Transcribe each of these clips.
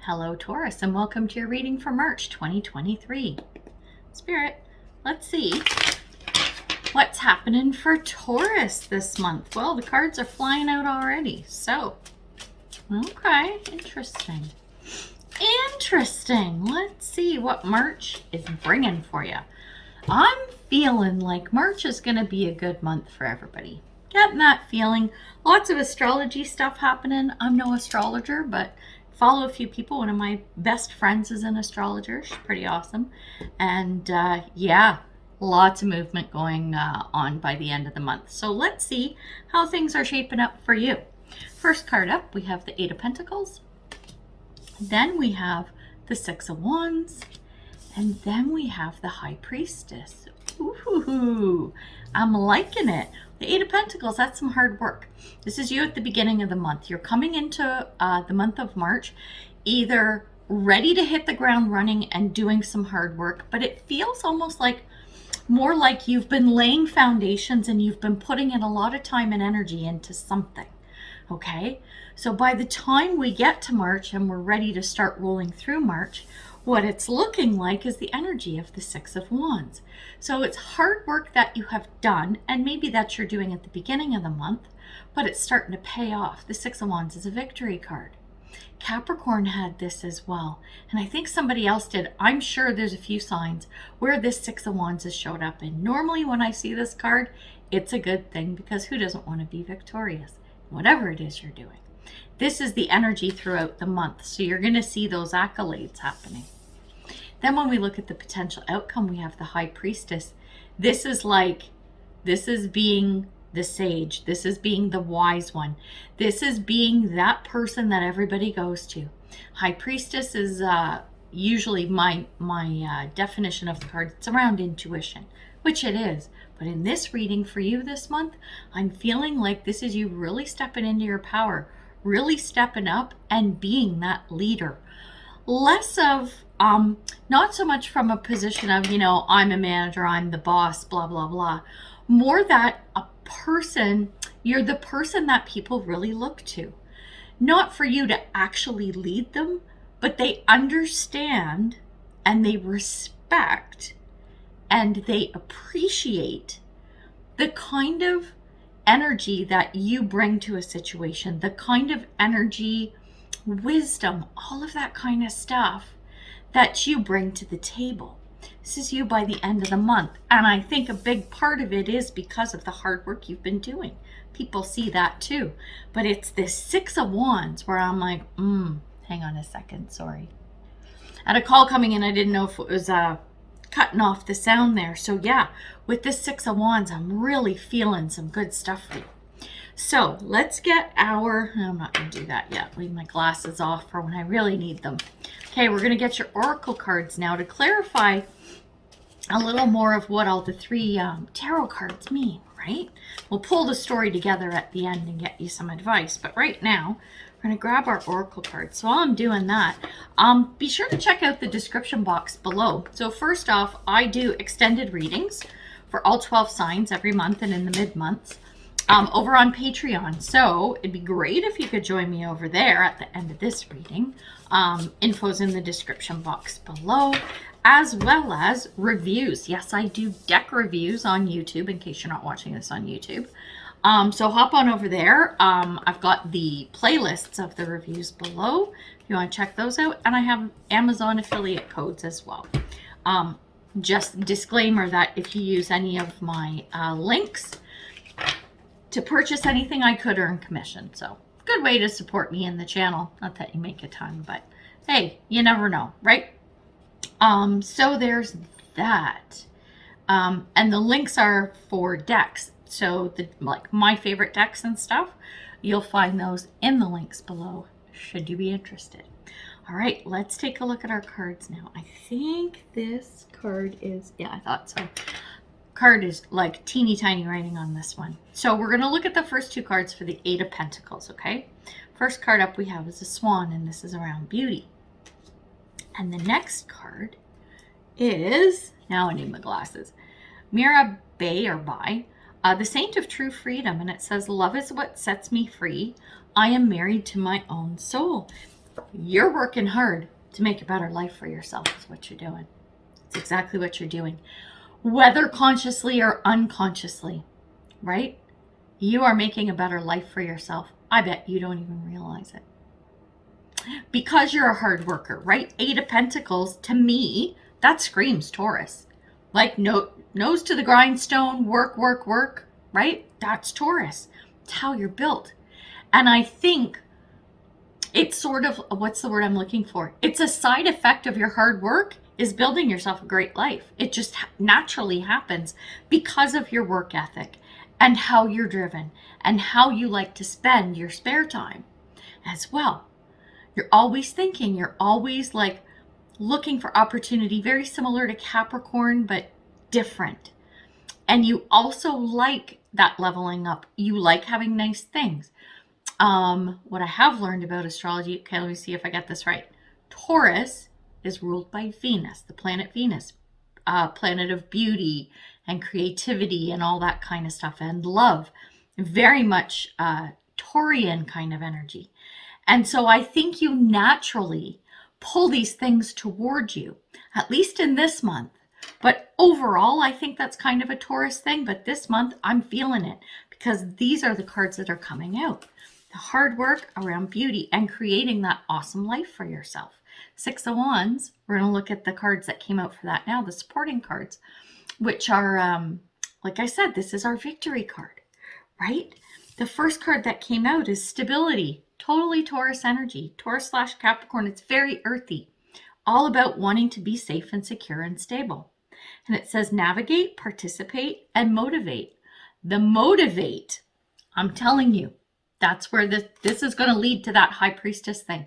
Hello, Taurus, and welcome to your reading for March 2023. Spirit, let's see what's happening for Taurus this month. Well, the cards are flying out already, so, okay, interesting. Interesting. Let's see what March is bringing for you. I'm feeling like March is going to be a good month for everybody. Getting that feeling. Lots of astrology stuff happening. I'm no astrologer, but follow a few people. One of my best friends is an astrologer. She's pretty awesome. And yeah, lots of movement going on by the end of the month. So let's see how things are shaping up for you. First card up, we have the Eight of Pentacles. Then we have the Six of Wands. And then we have the High Priestess. Ooh, I'm liking it. The Eight of Pentacles, that's some hard work. This is you at the beginning of the month. You're coming into the month of March, either ready to hit the ground running and doing some hard work, but it feels almost like more like you've been laying foundations and you've been putting in a lot of time and energy into something. Okay, so by the time we get to March and we're ready to start rolling through March, what it's looking like is the energy of the Six of Wands. So it's hard work that you have done, and maybe that you're doing at the beginning of the month, but it's starting to pay off. The Six of Wands is a victory card. Capricorn had this as well, and I think somebody else did. I'm sure there's a few signs where this Six of Wands has showed up, and normally when I see this card, it's a good thing, because who doesn't want to be victorious? Whatever it is you're doing. This is the energy throughout the month, so you're going to see those accolades happening. Then when we look at the potential outcome, we have the High Priestess. This is being the sage. This is being the wise one. This is being that person that everybody goes to. High Priestess is usually my definition of the card. It's around intuition, which it is. But in this reading for you this month, I'm feeling like this is you really stepping into your power, really stepping up and being that leader. Less of, not so much from a position of, I'm a manager, I'm the boss, blah, blah, blah. More that a person, you're the person that people really look to. Not for you to actually lead them, but they understand and they respect and they appreciate the kind of energy that you bring to a situation, the kind of energy, wisdom, all of that kind of stuff that you bring to the table. This is you by the end of the month. And I think a big part of it is because of the hard work you've been doing. People see that too. But it's this Six of Wands where I'm like, hang on a second, sorry. I had a call coming in, I didn't know if it was cutting off the sound there. So yeah, with this Six of Wands, I'm really feeling some good stuff for you. So let's get I'm not going to do that yet. Leave my glasses off for when I really need them. Okay, we're going to get your oracle cards now to clarify a little more of what all the three tarot cards mean, right? We'll pull the story together at the end and get you some advice. But right now, we're going to grab our oracle cards. So while I'm doing that, be sure to check out the description box below. So first off, I do extended readings for all 12 signs every month and in the mid-months. Over on Patreon. So it'd be great if you could join me over there at the end of this reading. Info's in the description box below, as well as reviews. Yes, I do deck reviews on YouTube in case you're not watching this on YouTube. So hop on over there. I've got the playlists of the reviews below if you want to check those out. And I have Amazon affiliate codes as well. Just disclaimer that if you use any of my links to purchase anything, I could earn commission. So good way to support me in the channel. Not that you make a ton, but hey, you never know, right? So there's that. And the links are for decks. So like my favorite decks and stuff, you'll find those in the links below, should you be interested. All right, let's take a look at our cards now. I think this card is, yeah, I thought so. Card is like teeny tiny writing on this one. So we're going to look at the first two cards for the Eight of Pentacles, okay? First card up we have is a swan, and this is around beauty. And the next card is, now I need my glasses, Mirabai or Bai, the Saint of True Freedom, and it says, love is what sets me free. I am married to my own soul. You're working hard to make a better life for yourself is what you're doing. It's exactly what you're doing. Whether consciously or unconsciously, right? You are making a better life for yourself. I bet you don't even realize it. Because you're a hard worker, right? 8 of Pentacles, to me, that screams Taurus. Like nose to the grindstone, work, work, work, right? That's Taurus. It's how you're built. And I think it's sort of, what's the word I'm looking for? It's a side effect of your hard work is building yourself a great life. It just naturally happens because of your work ethic and how you're driven and how you like to spend your spare time as well. You're always thinking, you're always like looking for opportunity, very similar to Capricorn, but different. And you also like that leveling up. You like having nice things. What I have learned about astrology, okay, let me see if I get this right. Taurus is ruled by Venus, the planet Venus, planet of beauty and creativity and all that kind of stuff, and love. Very much Taurian kind of energy. And so I think you naturally pull these things toward you, at least in this month. But overall, I think that's kind of a Taurus thing. But this month, I'm feeling it because these are the cards that are coming out. The hard work around beauty and creating that awesome life for yourself. 6 of Wands, we're going to look at the cards that came out for that now, the supporting cards, which are, like I said, this is our victory card, right? The first card that came out is stability. Totally Taurus energy, Taurus/Capricorn. It's very earthy, all about wanting to be safe and secure and stable. And it says navigate, participate, and motivate. The motivate, I'm telling you, that's where this is going to lead to that High Priestess thing.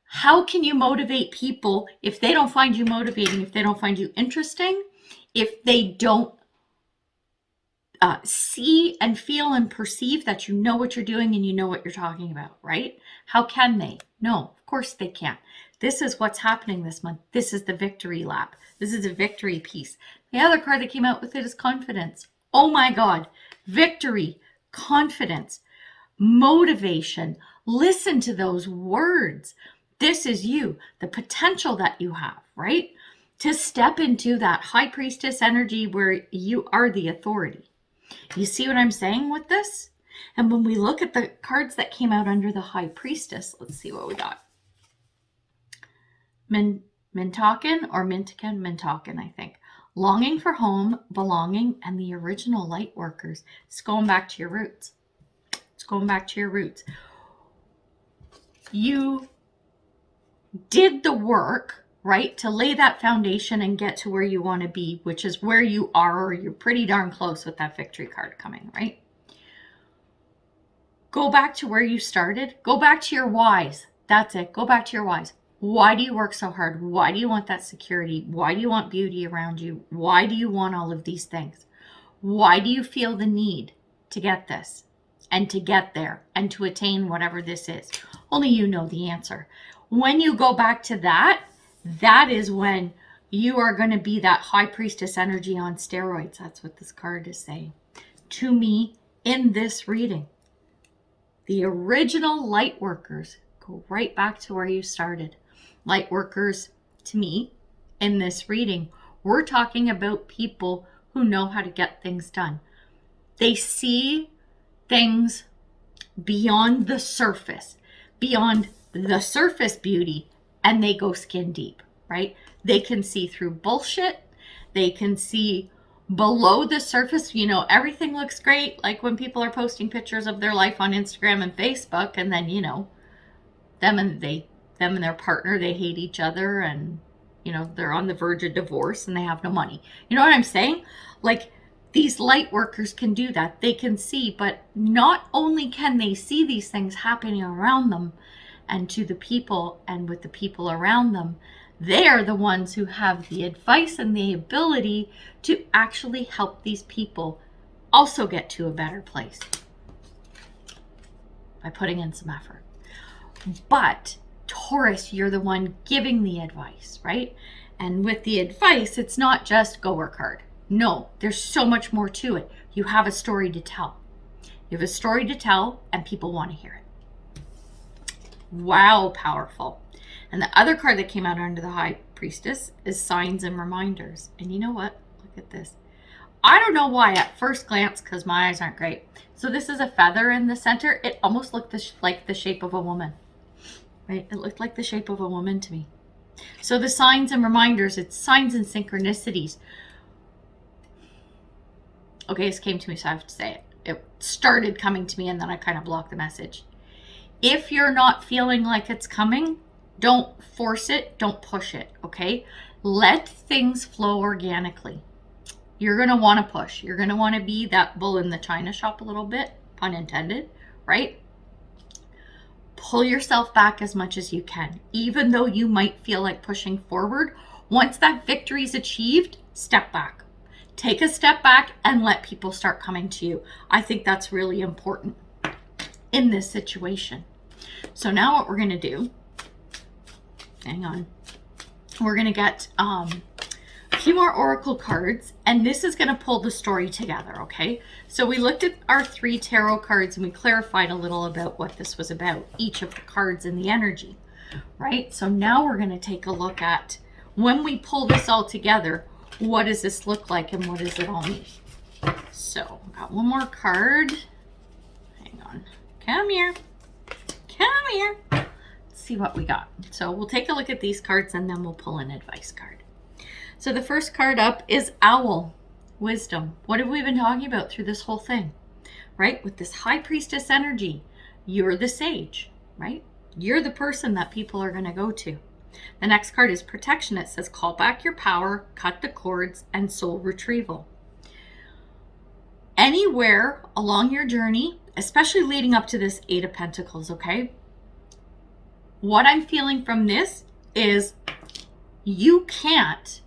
How can you motivate people if they don't find you motivating, if they don't find you interesting, if they don't see and feel and perceive that you know what you're doing and you know what you're talking about, right? How can they? No, of course they can't. This is what's happening this month. This is the victory lap. This is a victory piece. The other card that came out with it is confidence. Oh my God. Victory, confidence, motivation. Listen to those words. This is you, the potential that you have, right? To step into that High Priestess energy where you are the authority. You see what I'm saying with this? And when we look at the cards that came out under the High Priestess, let's see what we got. Mintaken, I think. Longing for home, belonging, and the original light workers. It's going back to your roots. It's going back to your roots. You did the work, right, to lay that foundation and get to where you want to be, which is where you are, or you're pretty darn close with that victory card coming, right? Go back to where you started. Go back to your whys. That's it. Go back to your whys. Why do you work so hard? Why do you want that security? Why do you want beauty around you? Why do you want all of these things? Why do you feel the need to get this and to get there and to attain whatever this is? Only you know the answer. When you go back to that, that is when you are going to be that High Priestess energy on steroids. That's what this card is saying to me in this reading. The original light workers go right back to where you started. Light workers, to me, in this reading, we're talking about people who know how to get things done. They see things beyond the surface beauty, and they go skin deep, right? They can see through bullshit. They can see below the surface. You know, everything looks great. Like when people are posting pictures of their life on Instagram and Facebook, and then, you know, them and their partner, they hate each other, and, you know, they're on the verge of divorce and they have no money. You know what I'm saying? Like, these light workers can do that. They can see, but not only can they see these things happening around them and to the people and with the people around them, they are the ones who have the advice and the ability to actually help these people also get to a better place by putting in some effort. But Taurus, you're the one giving the advice, right? And with the advice, it's not just go work hard. No, there's so much more to it. You have a story to tell. You have a story to tell, and people want to hear it. Wow, powerful. And the other card that came out under the High Priestess is Signs and Reminders. And you know what? Look at this. I don't know why at first glance, because my eyes aren't great. So this is a feather in the center. It almost looked like the shape of a woman, right? It looked like the shape of a woman to me. So the signs and reminders, it's signs and synchronicities. Okay, this came to me, so I have to say it. It started coming to me, and then I kind of blocked the message. If you're not feeling like it's coming, don't force it. Don't push it, okay? Let things flow organically. You're going to want to push. You're going to want to be that bull in the china shop a little bit, pun intended, right? Pull yourself back as much as you can. Even though you might feel like pushing forward, once that victory is achieved, step back. Take a step back and let people start coming to you. I think that's really important in this situation. So now what we're going to do, hang on, we're going to get a few more oracle cards, and this is going to pull the story together, okay? So we looked at our 3 tarot cards and we clarified a little about what this was about, each of the cards and the energy, right? So now we're going to take a look at, when we pull this all together, what does this look like and what does it all mean? So I've got one more card. Hang on. Come here. Come here. Let's see what we got. So we'll take a look at these cards and then we'll pull an advice card. So the first card up is Owl, Wisdom. What have we been talking about through this whole thing, right? With this High Priestess energy, you're the sage, right? You're the person that people are going to go to. The next card is Protection. It says, call back your power, cut the cords, and soul retrieval. Anywhere along your journey, especially leading up to this 8 of Pentacles, okay? What I'm feeling from this is you can't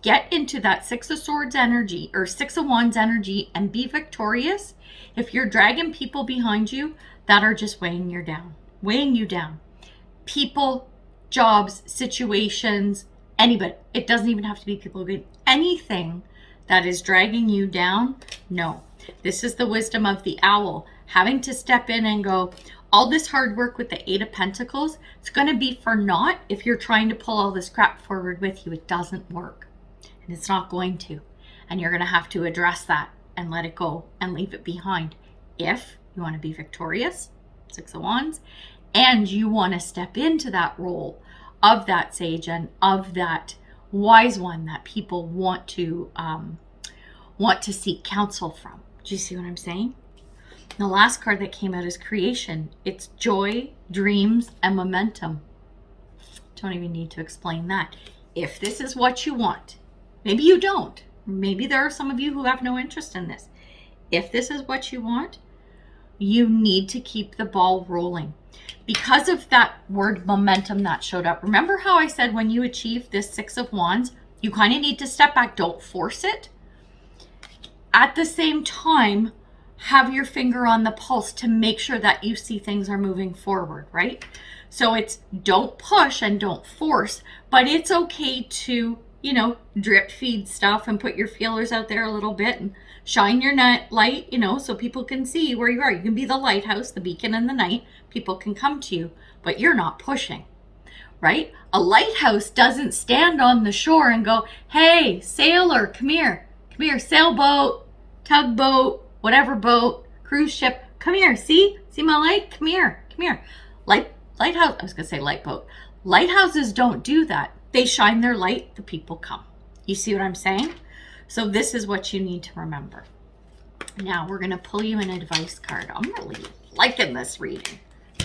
get into that 6 of Swords energy or 6 of Wands energy and be victorious if you're dragging people behind you that are just weighing you down. People, jobs, situations, anybody. It doesn't even have to be people. Anything that is dragging you down, no. This is the wisdom of the Owl. Having to step in and go, all this hard work with the 8 of Pentacles, it's going to be for naught if you're trying to pull all this crap forward with you. It doesn't work. And it's not going to. And you're going to have to address that and let it go and leave it behind. If you want to be victorious, 6 of Wands, and you want to step into that role of that sage and of that wise one that people want to seek counsel from. Do you see what I'm saying? The last card that came out is Creation. It's joy, dreams, and momentum. Don't even need to explain that. If this is what you want, maybe you don't. Maybe there are some of you who have no interest in this. If this is what you want, you need to keep the ball rolling. Because of that word momentum that showed up. Remember how I said when you achieve this 6 of Wands, you kind of need to step back. Don't force it. At the same time, have your finger on the pulse to make sure that you see things are moving forward, right? So it's don't push and don't force, but it's okay to, drip feed stuff and put your feelers out there a little bit and shine your light, so people can see where you are. You can be the lighthouse, the beacon in the night. People can come to you, but you're not pushing, right? A lighthouse doesn't stand on the shore and go, hey, sailor, come here, sailboat, tugboat, whatever boat, cruise ship, come here, see my light, come here. Lighthouse, I was gonna say light boat. Lighthouses don't do that. They shine their light, the people come. You see what I'm saying? So this is what you need to remember. Now we're gonna pull you an advice card. I'm really liking this reading.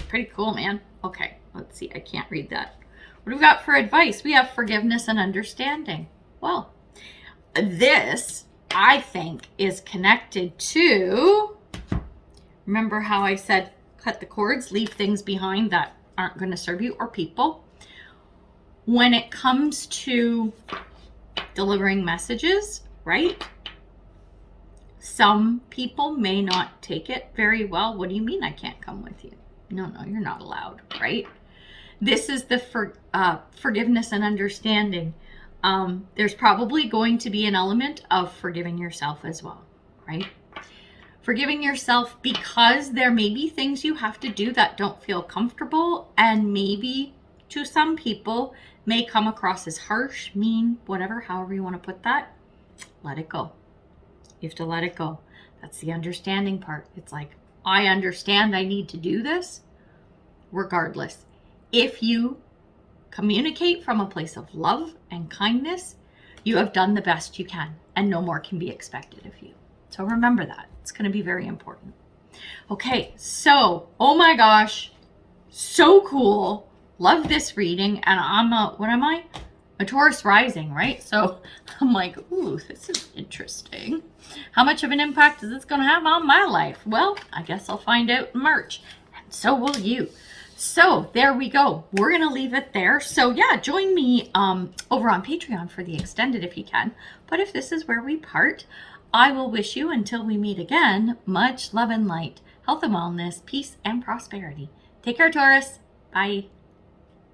Pretty cool, man. Okay, let's see, I can't read that. What do we got for advice? We have forgiveness and understanding. Well, this, I think, is connected to, remember how I said cut the cords, leave things behind that aren't going to serve you or people. When it comes to delivering messages, right? Some people may not take it very well. What do you mean I can't come with you? No, you're not allowed, right? This is the forgiveness and understanding. There's probably going to be an element of forgiving yourself as well, right? Forgiving yourself because there may be things you have to do that don't feel comfortable, and maybe to some people may come across as harsh, mean, whatever, however you want to put that. Let it go. You have to let it go. That's the understanding part. It's like, I understand I need to do this regardless. If you communicate from a place of love and kindness, you have done the best you can, and no more can be expected of you. So remember that. It's going to be very important. Okay, so, oh my gosh, so cool. Love this reading. And I'm what am I? A Taurus rising, right? So I'm like, ooh, this is interesting. How much of an impact is this going to have on my life? Well, I guess I'll find out in March. And so will you. So there we go. We're going to leave it there. So yeah, join me over on Patreon for the extended if you can. But if this is where we part, I will wish you, until we meet again, much love and light, health and wellness, peace and prosperity. Take care, Taurus. Bye.